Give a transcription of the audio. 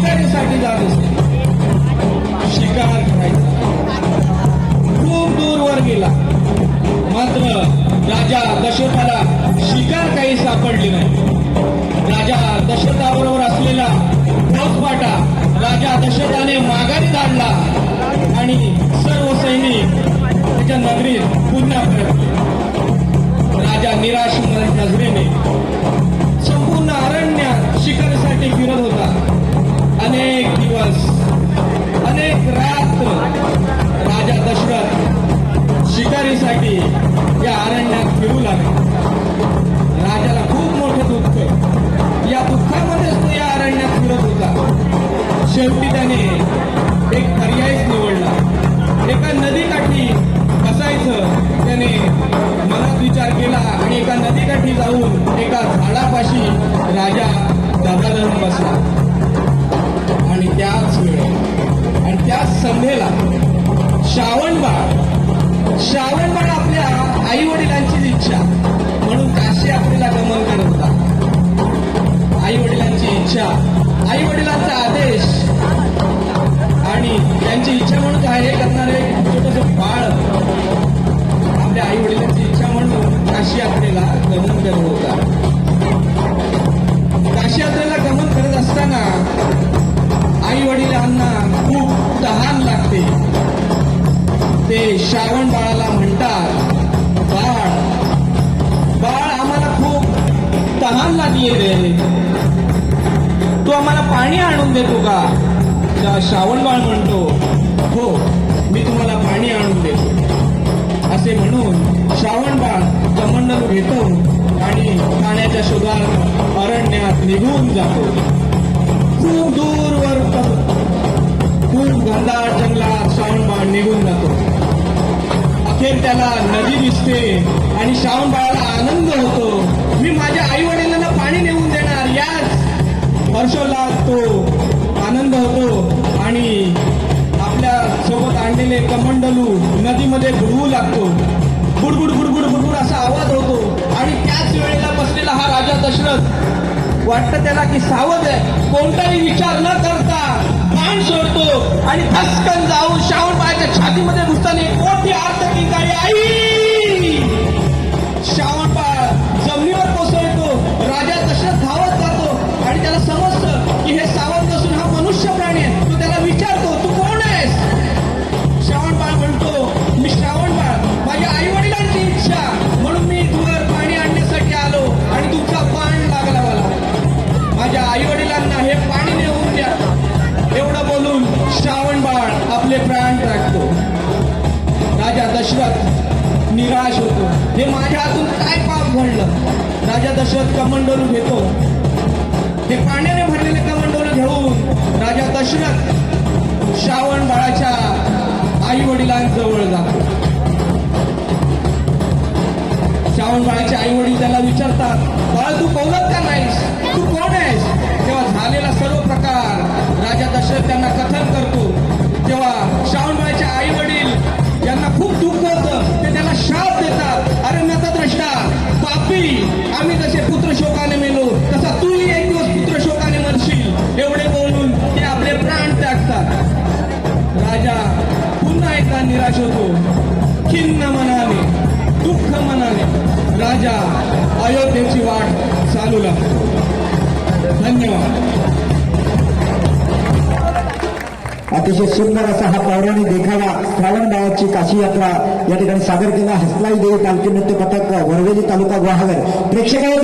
शिकारीसाठी जात असते, शिकार करायचा. खूप दूरवर गेला, मात्र राजा दशरथाला शिकार काही सापडली नाही. राजा दशरथाबरोबर असलेला फौजफाटा राजा दशरथाने माघारी धाडला आणि सर्व सैनिक त्याच्या नगरीत पुन्हा परतले. राजा निराश नजरेने संपूर्ण अरण्यात शिकारीसाठी फिरत होता. अनेक दिवस, अनेक रात्र राजा दशरथ शिकारीसाठी या अरण्यात फिरू लागला. राजाला खूप मोठं दुःख, या दुःखामध्येच तो या अरण्यात फिरत होता. शेवटी त्याने एक पर्यायच निवडला. एका नदीकाठी बसायचं त्याने मनात विचार केला आणि एका नदीकाठी जाऊन एका झाडापाशी राजा दबा धरून बसला. आणि त्याच वेळेत आणि त्याच संध्येला श्रावणबाळ आपल्या आई वडिलांची इच्छा म्हणून काशी यात्रेला गमन करत होता. आई वडिलांची इच्छा, आई वडिलांचा आदेश आणि त्यांची इच्छा म्हणून कार्य करणारे छोटंसं बाळ आपल्या आई वडिलांची इच्छा म्हणून काशी यात्रेला गमन करत होता. काशी यात्रेला गमन करत असताना आई वडिलांना खूप तहान लागते. ते श्रावण बाळाला म्हणतात, बाळ आम्हाला खूप तहान लागली रे, तू आम्हाला पाणी आणून देतो का? श्रावण बाळ म्हणतो, हो मी तुम्हाला पाणी आणून देतो. असे म्हणून श्रावण बाळ कमंडलू घेतो आणि पाण्याच्या शोधात अरण्यात निघून जातो. खूप दूरवर, खूप घनदाट जंगलात श्रावण बाळ निघून जातो. अखेर त्याला नदी दिसते आणि श्रावण बाळाला आनंद होतो. मी माझ्या आई वडिलांना पाणी नेऊन देणार, याच हर्षोल्लास तो आनंद होतो आणि आपल्या सोबत आणलेले कमंडलू नदीमध्ये बुडवू लागतो. बुडबुड बुडबुड बुडबुड असा आवाज होतो आणि त्याच वेळेला बसलेला हा राजा दशरथ वाटतं त्याला की सावध आहे. कोणताही विचार न करता बाण सोडतो आणि धस्कन जाऊन श्रावण बाळाच्या छातीमध्ये घुसताना एक मोठी आर्तकी काळी आई. श्रावण बाळ जमिनीवर कोसळतो. राजा दशरथ धावत जातो आणि त्याला समजतं की हे सावध नसून हा मनुष्य प्राणी आहे. तो त्याला विचारतो, तू कोण आहेस? श्रावण बाळ म्हणतो, मी श्रावण बाळ, माझ्या आई वडिलांची इच्छा म्हणून मी तुवर पाणी आणण्यासाठी आलो आणि तुमचा बाण लागला मला. माझ्या आई वडिलांना हे पाणी नेऊन द्या. एवढं बोलून श्रावण बाळ आपले प्राण टाकतो. राजा दशरथ निराश होतो. हे माझ्या हातून काय पाप घडलं? राजा दशरथ कमंडलू घेतो. हे पाण्याने भरलेले कमंडलू घेऊन राजा दशरथ श्रावण बाळाच्या आई वडिलांजवळ जातो. श्रावण बाळाचे आई वडील त्याला विचारतात, बाळ तू बोलत का नाहीस? तू कोण आहेस? तेव्हा झालेला सर्व प्रकार राजा दशरथ त्यांना कथन करतो. तेव्हा श्रावण बाळाचे आई वडील यांना खूप दुःख होतं. ते त्याला श्राप देतात, अरे नतद्रष्टा पापी, आम्ही जसे पुत्र शोकाने मेलो तसा तूही एक दिवस पुत्र शोकाने मरशील. एवढे बोलून ते आपले प्राण टाकतात. राजा पुन्हा एकदा निराश होतो. खिन्न मनाने, दुःख मनाने राजा अयोध्येची वाट चालू लागतो. धन्यवाद. अतिशय सुंदर असा हा पौराणिक देखावा श्रावण बाळाची काशी यात्रा या ठिकाणी सादर केला. हसलाई देवी पालखी नृत्य पथक वरवेली तालुका गुहागर प्रेक्षकांना